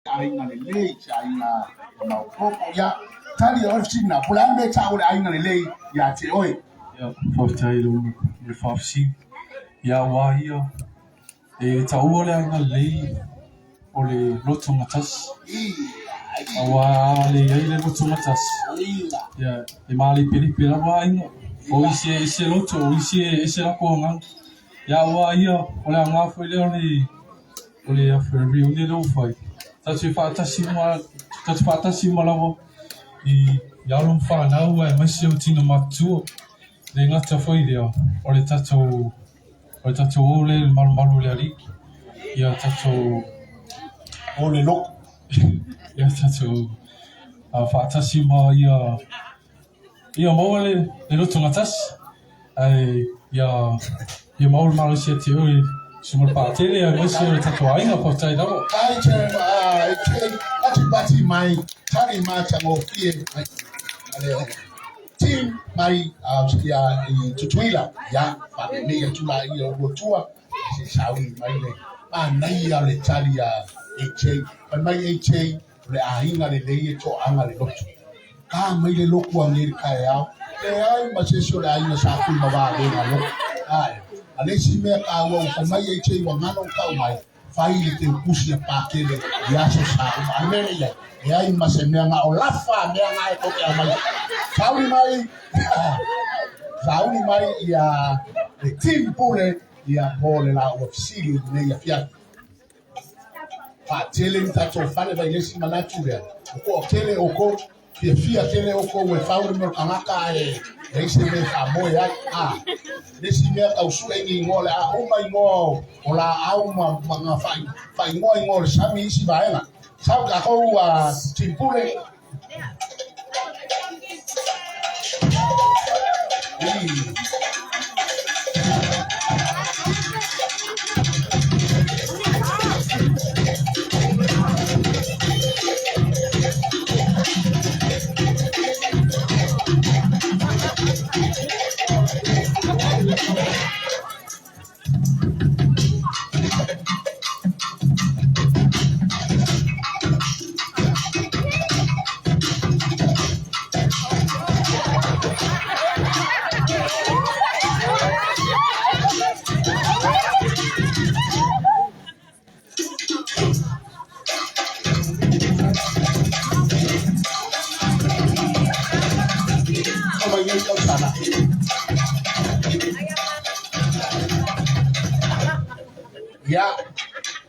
Ainga le lei ainga mau popo ya tali o sina pulang be cha ole ainga le lei ya te oi ya fortai lu le fafsi ya wa ia e tau ole ainga lei ole loto matas awa le ai le loto matas ya e mali pili pila wa ainga o ise loto o ise la konga ya wa ia ole anga foi le ole a ferry ole lo fai tatu fata sima lawa I yalum whanau e maisi o tino matua le ngata whai lea o le tatou o le malu le aliki ia tatou o le loko ia tatou a whaatasi ma ia maua le roto ngatasi ai ia maua malu sia te oi sumal pātere a maisi o le tatou ainga po tai lawa ai che ati bati mai tali macha mo fie team mai ya tutuila ya pa me ya tula ia o tua se sawi mai le nai ya le tali ya eche mai eche le ainga le le to anga le lotu mai le loku a ngiri kai au le ai ma se so le ainga sa ku ma ba le nga lo ai ale si me ka wa mai eche wa ngano ka mai fai le te pusi pa kele ya so sa ma le le e ai ma se me nga o lafa me nga e ko ke mai sauni mai ia le team pule ia pole la o fisili ne ia fia pa tele ni tato fale vai lesi manatu le ko tele o ko fia tele o ko we fauli mo kanaka e se me fa mo ya lesi me au su engi ngole o mai ngo o la au ma fai ngo sami isi vaena sa ka ko team pule Ya,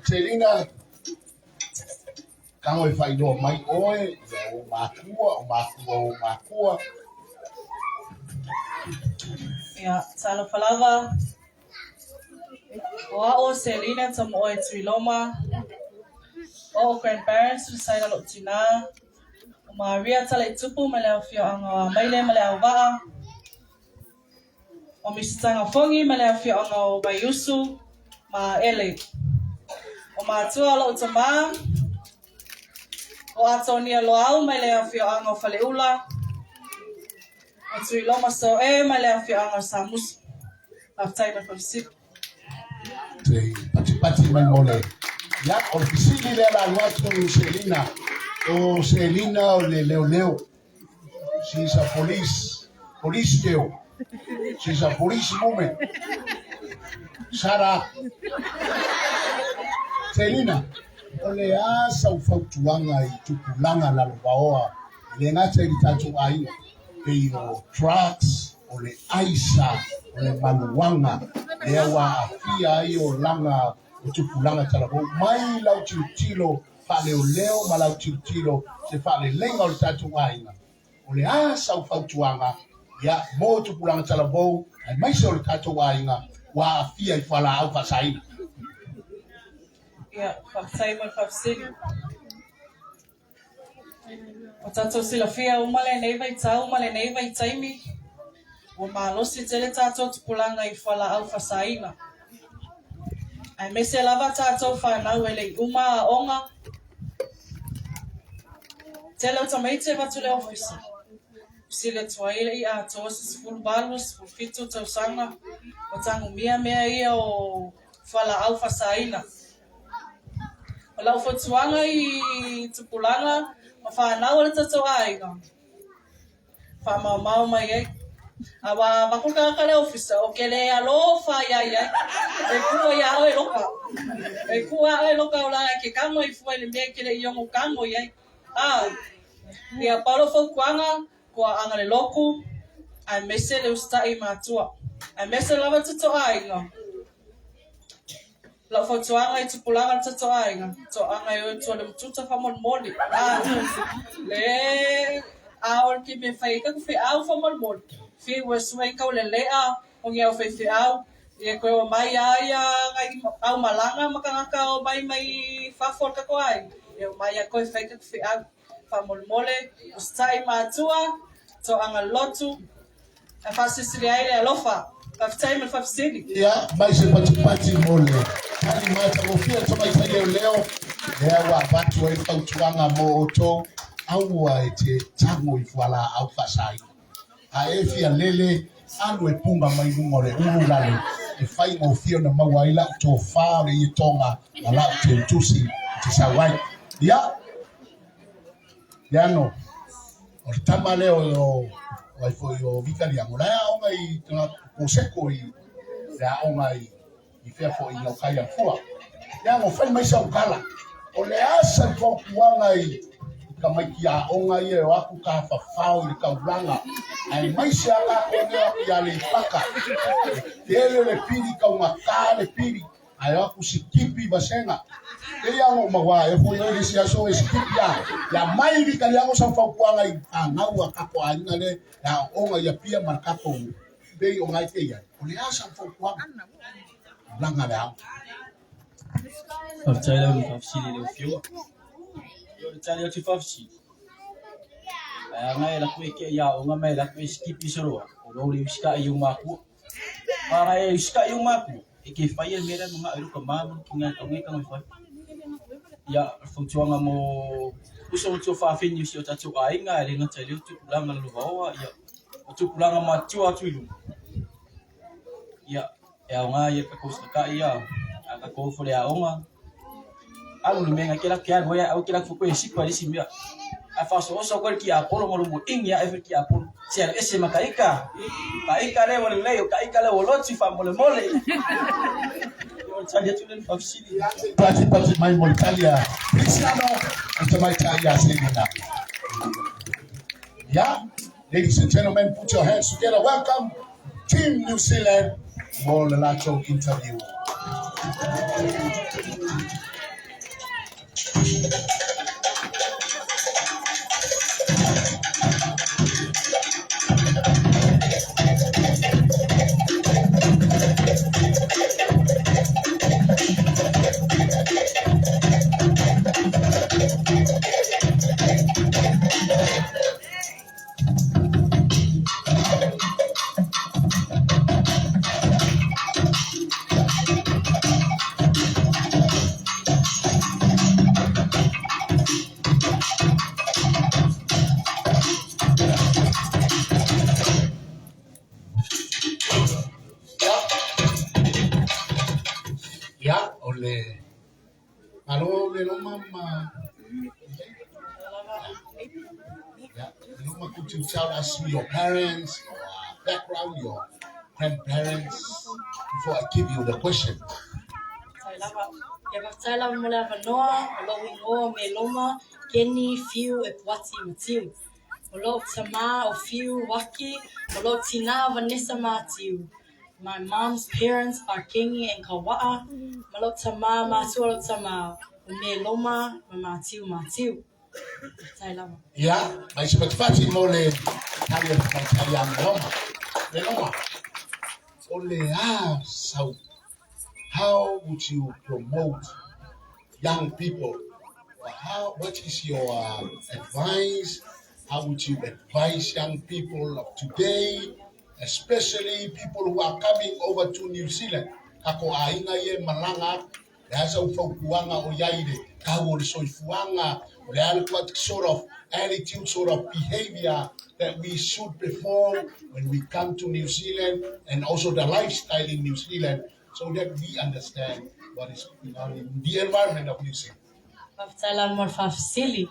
Selina, kang oi fai do mai oi, o makua. Ya, sala falava. O Selina tam oi Triloma. O grandparents sai la lotina. O Maria tala tupu mele fio anga maile mele wa. O misanga fongi mele fio anga o bayusu ma ele. O matua lo tama. O atonia lo au mele fio anga faleula. O Triloma so mele fio anga samus. After my first Pati mai mole. Ya, o fisili le la nuatu Selina. O Selina o le leo. She's a police girl. She's a police woman. Sara. Selina. O le asa ufautuanga I tupulanga la lubaoa. Le ngata I tatu ai. Peio trucks. O le aisa. O le maluanga. Le awa afia I o langa. O tupulanga talabo. Mai lau tilo. Fale o leo ma lau tilo. Se fale lenga o le tatu ai. O le asa ufautuanga. Ya mo tupulanga talabo. Ai mai se o le tatu ai. Wa afia I fala au fasaina. Ya, fafsai mo fafsiri. O tato sila fia umale nei vai taimi. O malosi tele tato tupulanga I fala au fasaina. Ai mese lava tato whanau ele uma onga. Tele o tamaite vatu le ofisi. Sile tuaile I a tosis full balus, full fitu tau sanga. O tangu mea ia o fala au fasaina. lau whatuanga I tupulanga, ma whanau le tatou ainga. Whamau mai e. Awa makuka kare ofisa o kele alofa ia ia. E kua ia oe loka. E kua oe loka o la ke kango I fua le me kele iongo kango ia. Ia Paulo Fokuanga kua anga le loku. Ai mese le ustai matua. Ai mese lava tatou ainga. La fotuanga I tupulanga tatou ainga. To anga I oe le mtuta whamon moli. Le aor ki me whaika ku whi au whamon moli. Fi wasway ka le lea o ngia o fi au e ko o mai ia ngai au malanga makanga o mai fa ka ko ai e o mai ko fai ka fi au fa mole ustai matua to anga lotu a fa sisiri ai le lofa fa time fa sisiri ya mai se pati mole ali mai ta ko fia to mai sai leo wa watu wa kautuanga mo to au wa te tango I fuala au fasai a fia lele anu e punga mai ngore urulale e fai mo fio na mawaila to fa le tonga ala te tusi te sawai ya no o tama leo o foi o vikali ngora o mai tona o seko I ya o mai I fia fo I no kai fua ya mo fai mai sa kala o le asa fo kuanga I kamakia onga ye waku ka fa fao I ka ulanga ai mai se ala o ne ya le paka tele le piri ka uma ka le piri ai waku sikipi basenga e ya ngo mawa e fo yo le sia so e sikipi ya mai ri ka ya ngo sa fa kuanga I ngau ka ko ainga le ya onga ya pia marka ko be o ngai te ya o le asa fo kuanga langa le Of China, we have seen it a few. You're telling you to Fafsi. I am a quick yaw, a like we skip his row, or you sky you maku. I sky you maku. It gave fire made a look a man, king and awaken with ya from Chuangamo. Uso so far finish your tattoo. I didn't tell you to Langa Luva, ya to Langa Matua to you. Ya, ya, Costa ya. Ako for the Aoma. I will make a killer cat where I will kill for a ship by this year. I first also work here, Apollo, India, every year. Say, S. Makaika. Kaika level lay, Kaika level lots if I'm mole. You will tell you of city. Pati mai Molitalia. Cristiano and my Italia saying that. Yeah, ladies and gentlemen, put your hands together. Welcome, Team New Zealand. More Lacho interview. Ya, ole. Alo, le mama. Yeah, could you tell us your parents, your background, your grandparents, before I give you the question? Tala mula vanoa, alo ingo me loma, keni fiu e wati matiu. Olo tama o fiu waki, olo tina Vanessa matiu. My mom's parents are Kingi and Kawa'a. Malo tama matiu olo tama. Me loma, matiu matiu. Tailama. Yeah, my spaghetti mole, Italian loma. Me loma. Only so how would you promote young people? What is your advice? How would you advise young people of today, especially people who are coming over to New Zealand? Kako ainga ye malanga, there's a fuanga o yaide, kawo soifuanga, what sort of attitude, sort of behavior that we should perform when we come to New Zealand, and also the lifestyle in New Zealand, so that we understand what is going on in the environment of New Zealand. Whawhtailan mo whawhisili.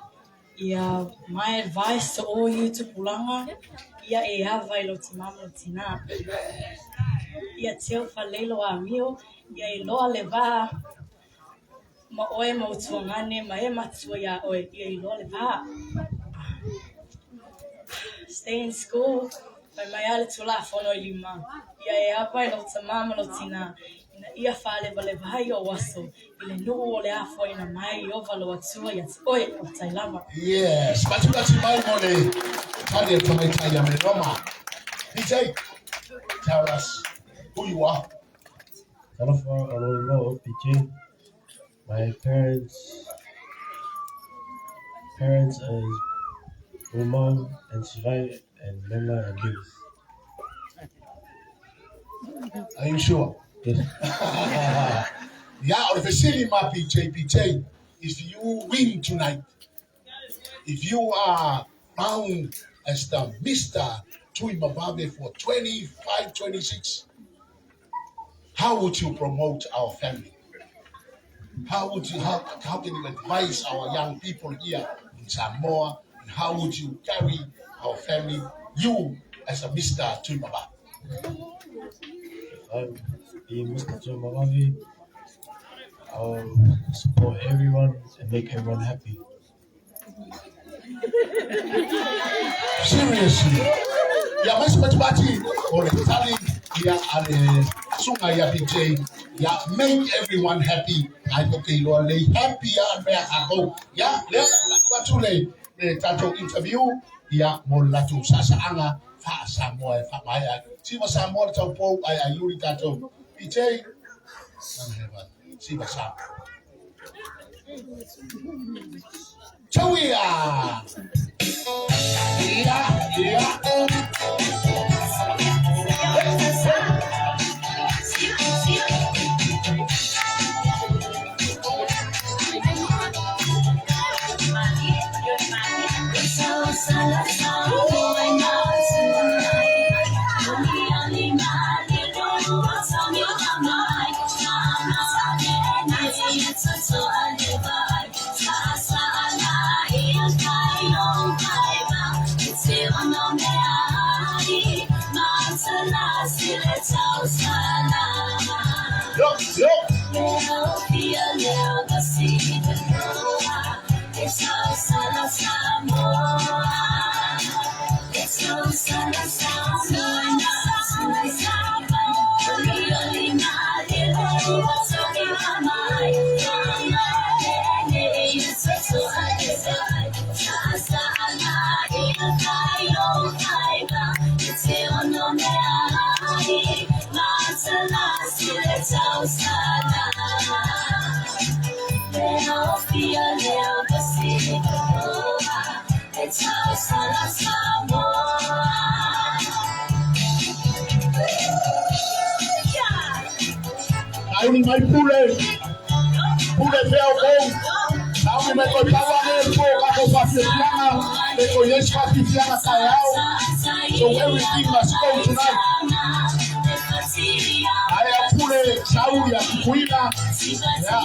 My advice to all you tupulanga, ia e hawa I lo te mama o tina. Ia teo whaleilo a mio, ia e loa le wā, ma oe ma utuangane, ma e matua ia oe, ia e loa le wā. Stay in school, mai ale tula whono I lima. Ia e hawa I lo te mama o tina. Ia whale wale vai o waso, I le nuu o le afo ina mai I ova lo atua ia te oe o tailama. Yes, matula si mai mo le tali e tamai tai a me Roma. PJ, tell us who you are. Talofa Alolimo PJ. My parents is Uma and Shirai and Mela and Lewis. Are you sure? Yes. Yeah, or the city ma PJ, if you win tonight, if you are found as the Mr. Tui Mababe for 25-26, how would you promote our family? How can you advise our young people here in Samoa? And how would you carry our family, you as a Mr. Tui Mababe? I'm being Mr. Jomavavi. I'll support everyone and make everyone happy. Seriously. Ya mas mati oleh tali ya ale sungai ya PJ ya make everyone happy. I okay lo le happy ya me ako ya le watu le tato interview ya mo latu sasa anga fa Samoa fa maya si mo Samoa tau po ai yuri tato PJ si ba sa Chawia. Yeah. Ai mai pule veo bom. Sabe me ko tawa ne ko ka ko pasiana me ko yes pasiana kayao. So everything must go tonight. Aya pule shauri ya kuina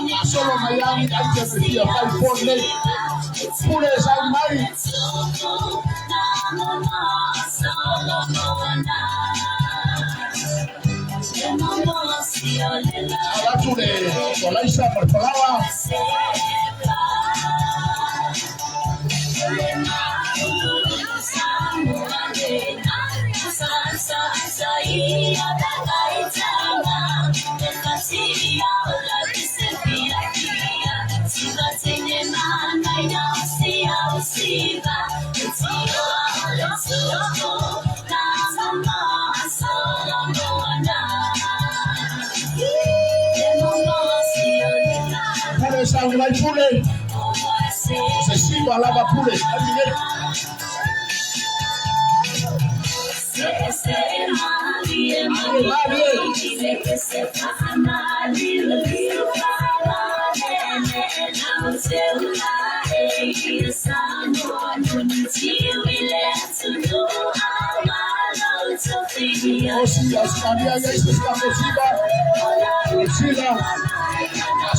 ya solo mayami aje pia 5 late. Pule shauri mai. Watu de Colaisa por palabra. Pule sangue vai pule. Se siba lava pule.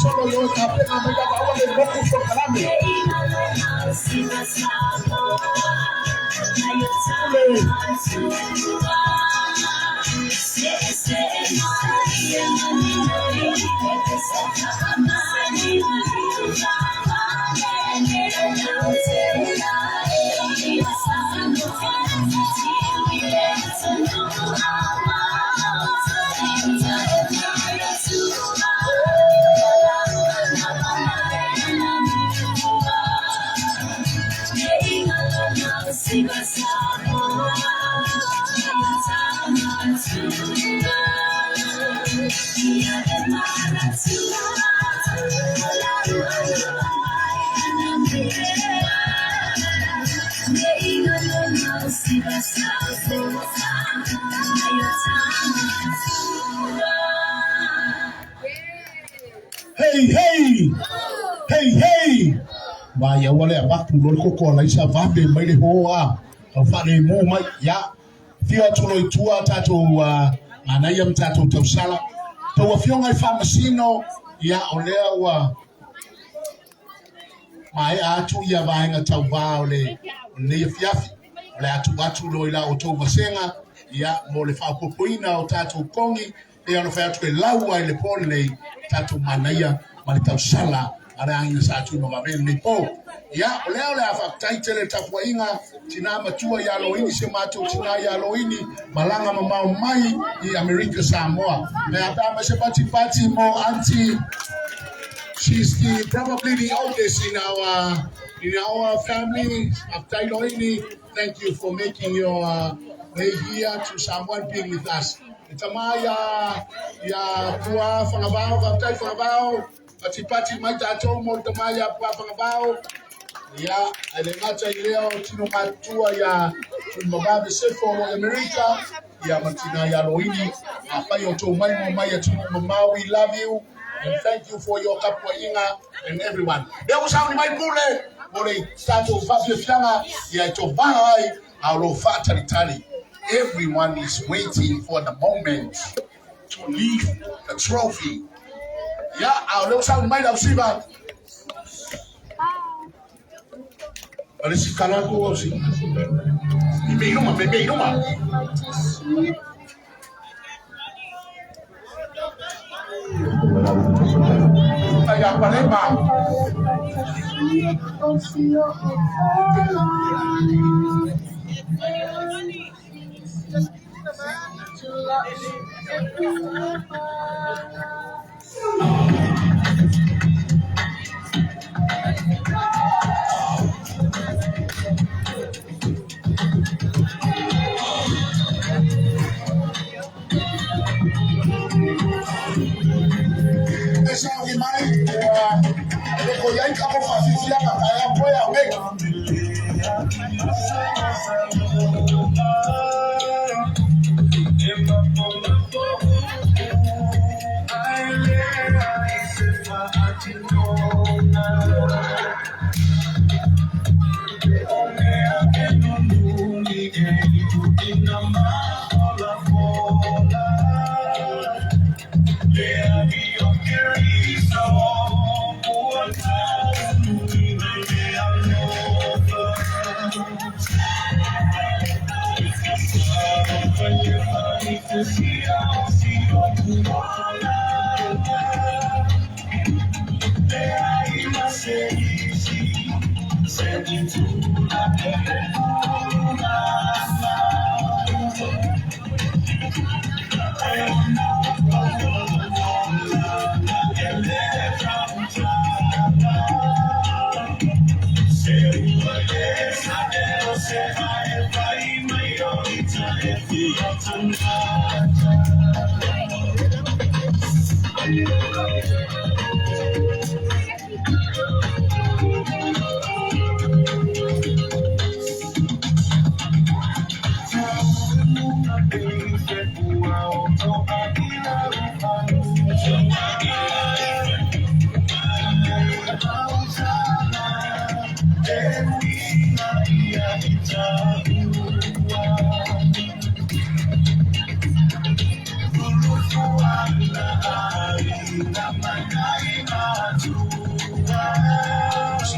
solo yo kapena mega bawa le boku so kalame. Hey, hey, hey, hey. Vaya wale abaku lol koko la isa vabe mai le hoa. Aufane mo mai ya. Fia tulo itua tatu anayam tatu tausala. To fio ngai famasino ya olea wa mai atu ya vainga tau va ole ne fiafi. Ole atu loila o to vasenga ya mo le fa popoina o tatu kongi e ono fa atu laua ile pole tatu manaya mali tausala ara ina sa tu no mabel ni po ya ole afa taitele takwa inga tina matua ya loini semato tina ya loini malanga mamao mai i America Samoa me ata masepati pati mo anti. She's probably the oldest in our family of Tailoini. Thank you for making your way here to someone being with us. Itamaya ya tua fangabao kaptai fangabao patipati maitato mo tamaya pa fangabao ya alemata ileo tino matua ya tumababe sefo wa America ya matina ya loini apayo to mai maya tino mama. We love you and thank you for your kapoinga and everyone. There was how my bule bole stato fabio fianga ya to bai alo fatalitali. Everyone is waiting for the moment to leave the trophy. Yeah, our little sound might have seen that. Alisi kanako osi. Bebe inuma. Aya palema. Esa ni mai ko ya ikapo fasisi ya kaya boya weka.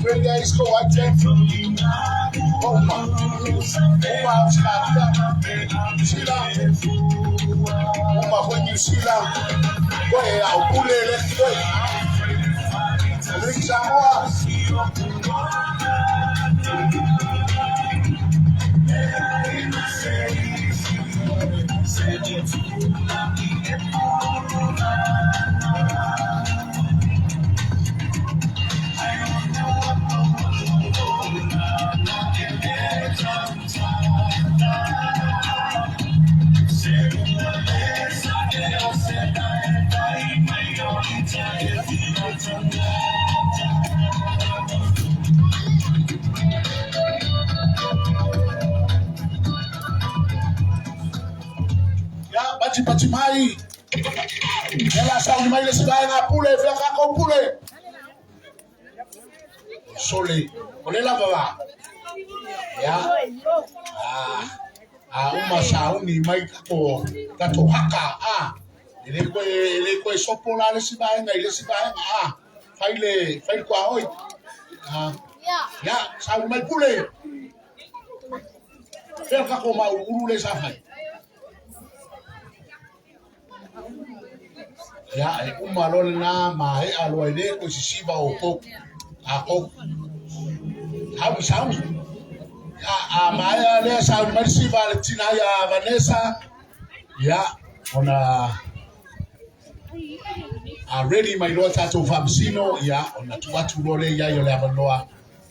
Venga isko wache. Uma Sheila. Uma kwenye Sheila. Kwe au kule kwe. Samoa. Baci mai. Ela sa ni mai le sida na pule fe ka ko pule. Sole. Ole la baba. Ya. Uma sa ni mai ko haka. Ele ko sopola le sida na ile sida Fai kwa hoi. Ya, sa mai pule. Fe ka ko ma uru le sa fai. Ya, umalon na mahe aloide ko sisiba oko ako hawi sawi ya maya le sawi marsiba le tina ya Vanessa ya ona already my lord tato famsino ya ona tuwatu role ya yole abanoa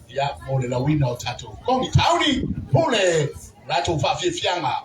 ya mole la wina tato kongi tauni pole rato fa fianga.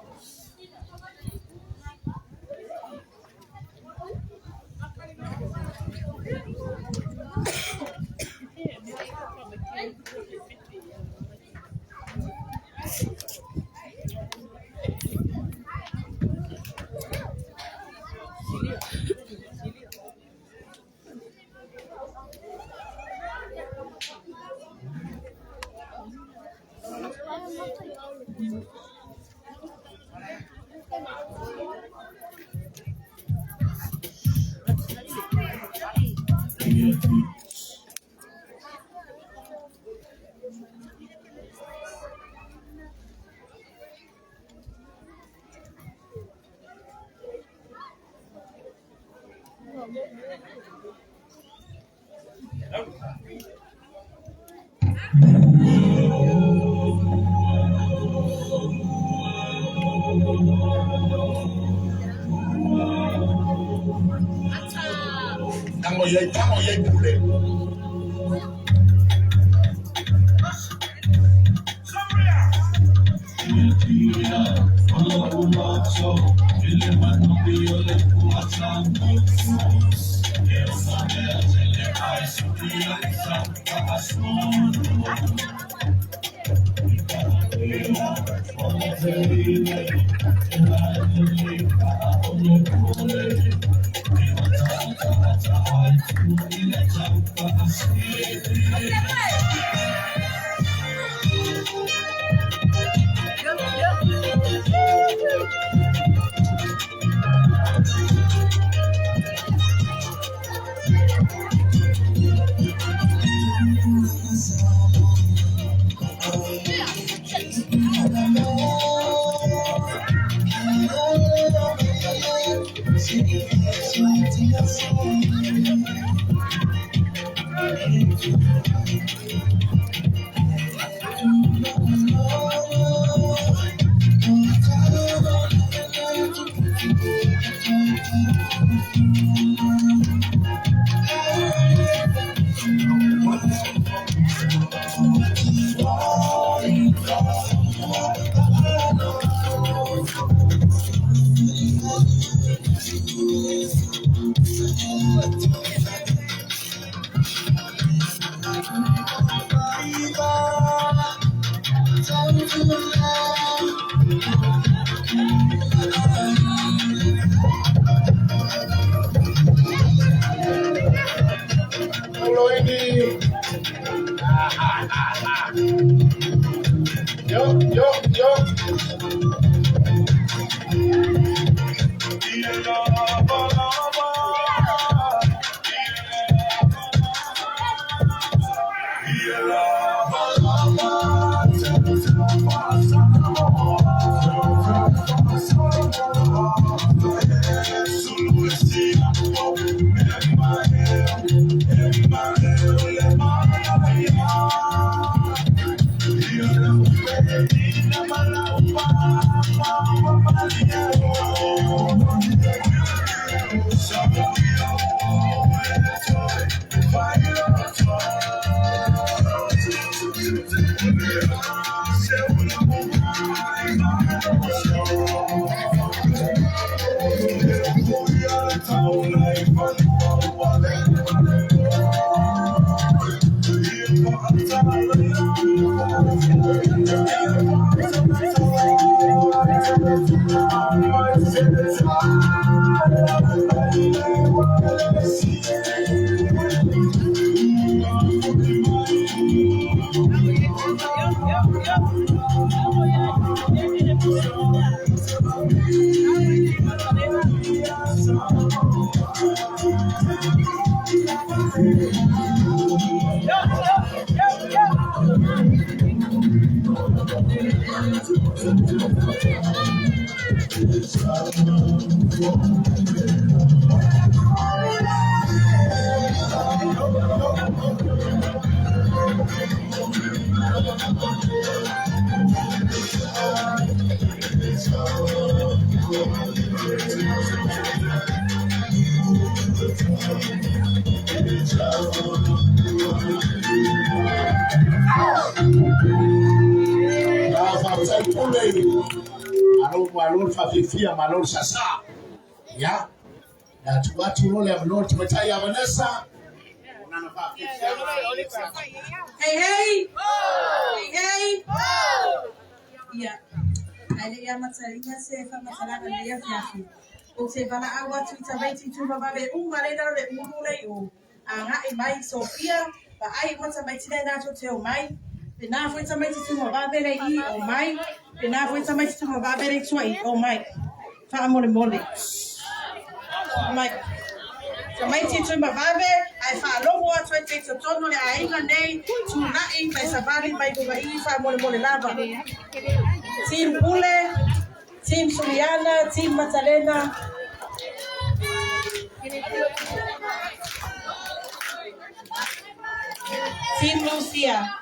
Tango yai pule. Yeah. Malor fafifia malor sasa ya na tubatu role malor tumetaya Vanessa. Hey, hey. Hey, hey. Yeah. Ale ya matsalinga se fa masalana le ya fiafi. O se bala awa tu tabaiti tu babe umare da le umule yo. Anga e mai Sofia ba ai mata mai tine na to te o mai. Pena foi tabaiti tu babe le I o mai. Pena foi tabaiti tu babe le tu o mai. Fa amore mole. Mai. Tabaiti tu babe ai fa longo atu te to tono le ai na nei tu na I mai sabali mai go I fa amore mole lava. Team Ule, Team Suliana, Team Matalena. Team Lucia.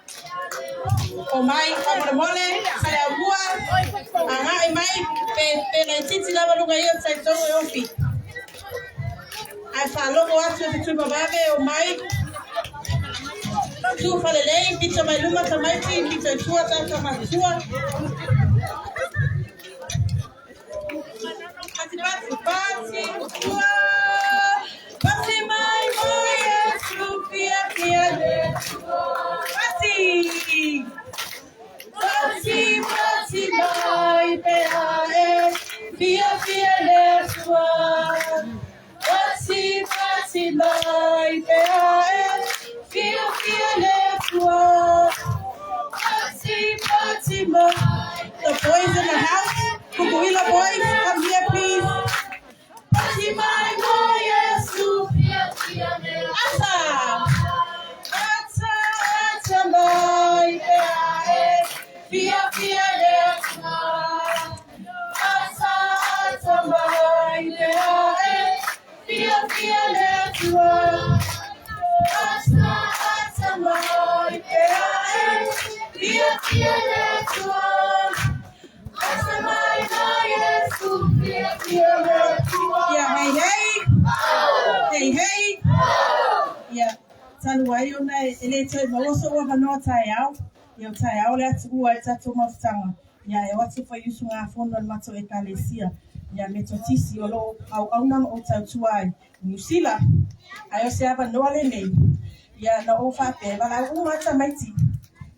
Omai, Amore Mole, Sayagua, Aha, Emai, Penititi Lava Lugayo, Saito Yofi. I follow what to the Bababe, Omai. Two for the lane, Peter Maluma, Tamati, Peter Tua, Tamatua. Pati mai moye supia kiale. Pati mai peae pia kiale sua. Pati mai peae pia kiale sua. Pati mai. The boys in the house, Kukuila boys, come here please. Pati mai moye supia kiale. Ata mai peae pia kiale sua. Ata mai peae pia kiale sua. Ata mai peae pia kiale sua. Yeah, hey, hey. Hey, hey. Yeah. Taluai ona ele te maloso wa banoa taiao. Yo taiao le tua tatu mafutanga. Ya e wati fa yusu nga fondo mato e kalesia. Ya metotisi olo au nang o tatuai. Nusila. Ayo se aba noa le nei. Ya na o fa pe bala umata maiti.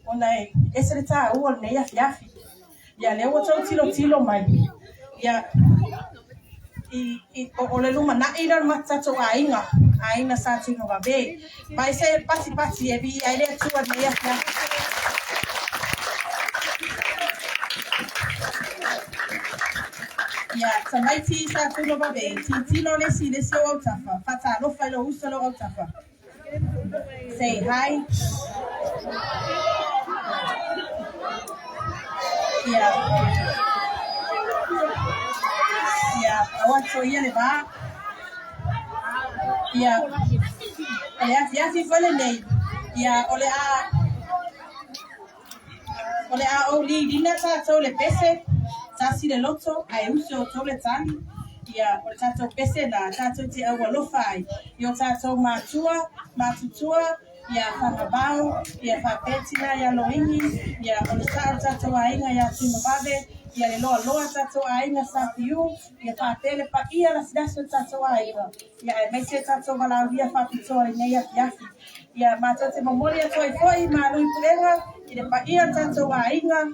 Ona e esereta o ne ya fiafi. Ya le o tilo mai. Ya o le luma na ira matato ainga sa tino gabe. Vai se pati e bi ai le tua ne ya. Ya tamaiti sa tino gabe. Tilo le si o tafa. Fata lo fa lo uso lo tafa. Say hi. Yeah. Yeah, I want to hear the bar. Yeah. Yeah, si fue le. Yeah, ole a oli dina ta le pese. Ta si le loto, ai uso to le tani. Yeah, ole ta to pese la ta to te agua lo fai. Yo ta to matutua, ia whakabau, ia whapetina, ia loingi, ia olisao tato ainga, ia timavave, ia le loa loa tato ainga sa piu, ia whapele pa ia la sidaso tato ainga, ia e meise tato walauria whapitoa i nei afiafi, ia mātou te mamori a toi foi, mārui purenga, i le pa ia tato ainga,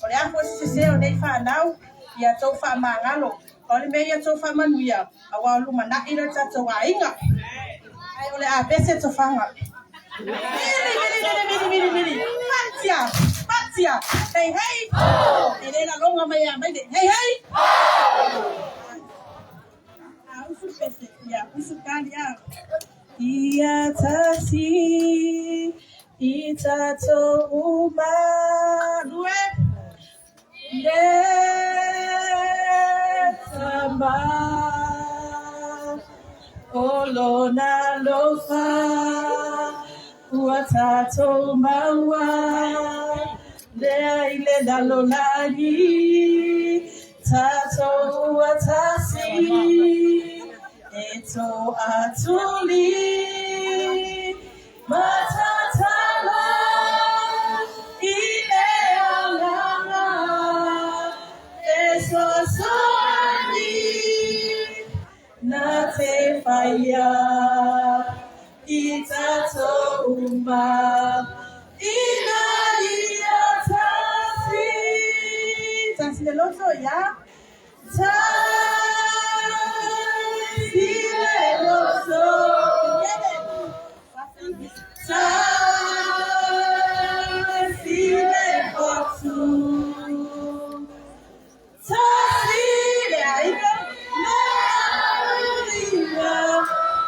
o le afo se o nei whanau, ia tau whamangalo, o le mea ia tau whamanuia, a wau luma na ira tato ainga, ai o le a pese to whanga. Miri. Patia. Hey. Ele longa meia, hey. Usu pese, ya, usu kalia. Ia tasi, itato umarue, samba, olona lofa. Watato mawa le ile dalolagi tato watasi eto atuli matatala ile alanga eso soani na te faya Itato umba inalia tasi le loto ya tasi le loto tasi le otu tasi le aiga na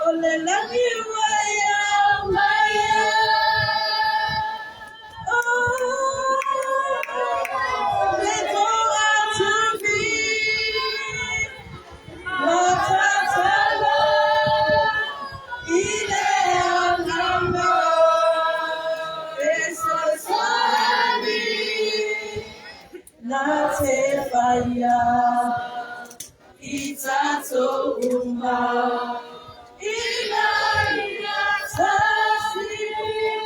ole la miwa Itato umba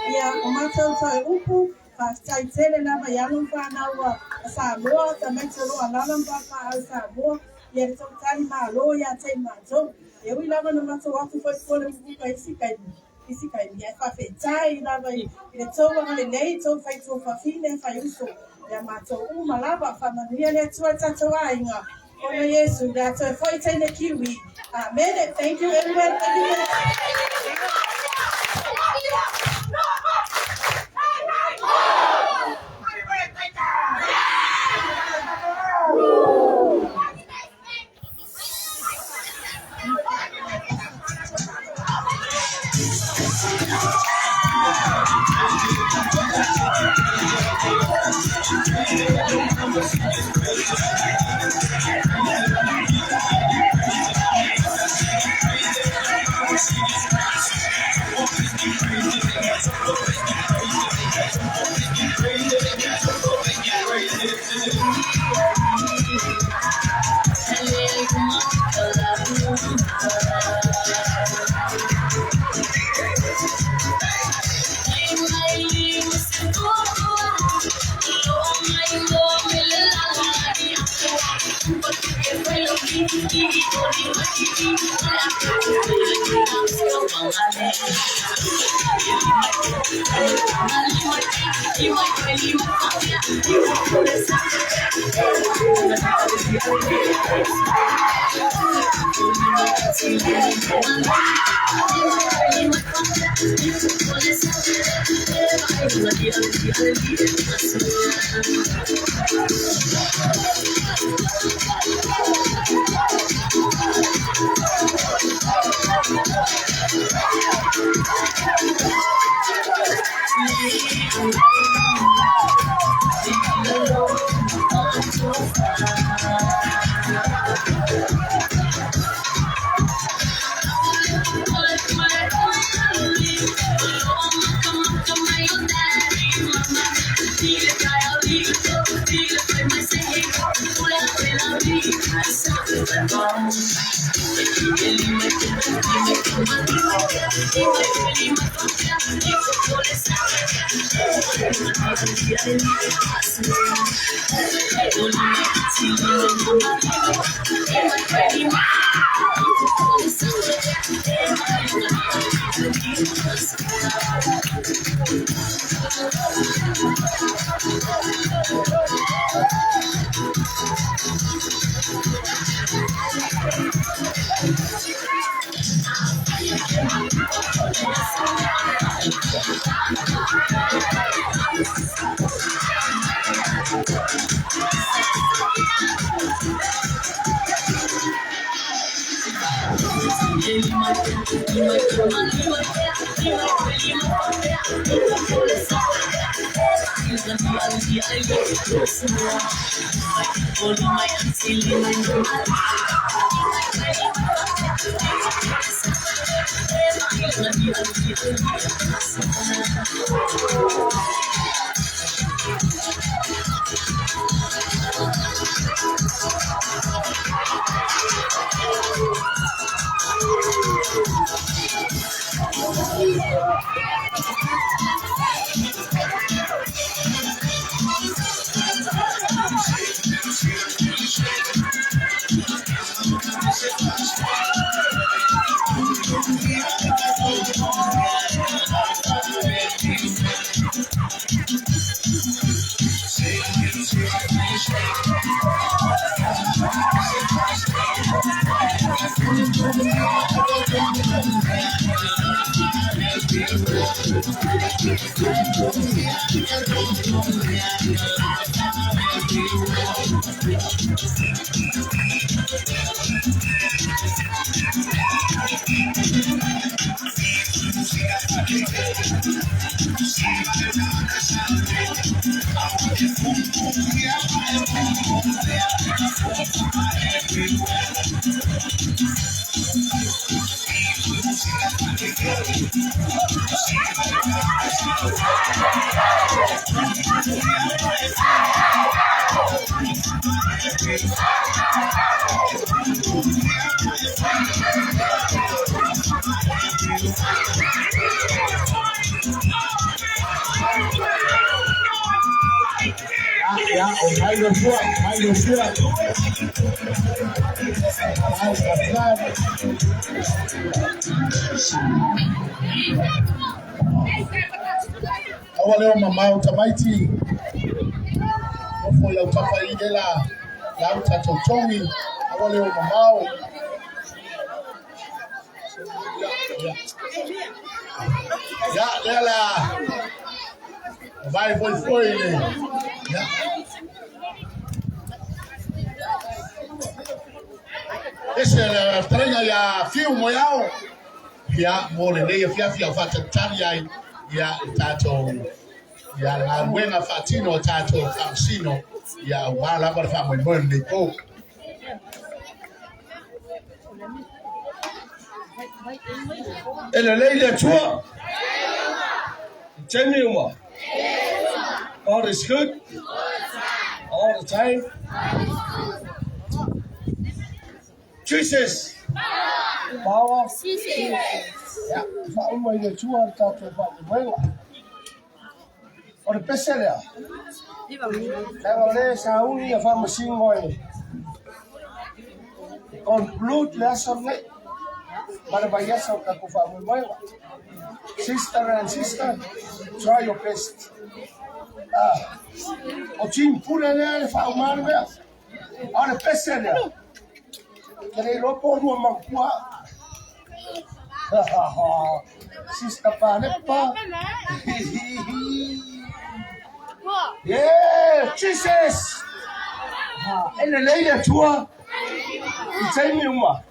ia o mātou tai upu, tai tele lava ia lung whānaua a Samoa, ta meitoro a lalam papa au Samoa, ia le tau tani mālo ia tei mātou. E ui lava na mātou atu whai kone mukuka isi kaimi, ia whawhetai lava i le tau wanga le nei, tau whai tō whawhine, whai uso, ia mātou uma lava, whamanuia le tua tatou ainga. Ona Yesu, le atu e whai teine kiwi. Amen, and thank you everyone. I Awaleo mama utamaiti ofo ya utafaidela la utatotongi awaleo mamao ya lela vai foi ile ya ese trenya ya filmo yao ya mole le fia fata talia ya tato ya la buena fatino tato famsino ya wala kwa famu mwende ko ele leile tua tell me more all is good all the time Jesus power ya famu ile tua tato famu mwende ora pesela Kaya sauni ya fama singoi conclude lesson ne para bayasa ka kufa mo sister and sister try your best o team pula ne fa umar be ora pesela kare lo po no makua sister pa ne pa Yeah, Jesus. And the lady tour. You tell me what?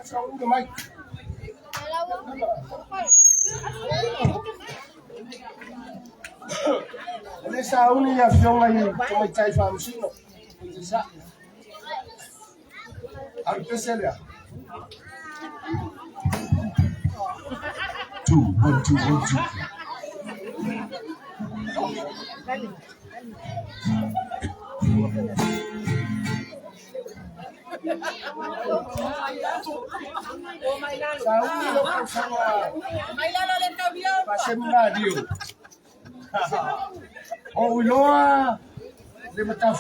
From the mic. Let's only have young lady to my type of machine. I'm just saying. 2 1 2 1 2 2 Saudi lo kasama. Paseminario. O uloa, limata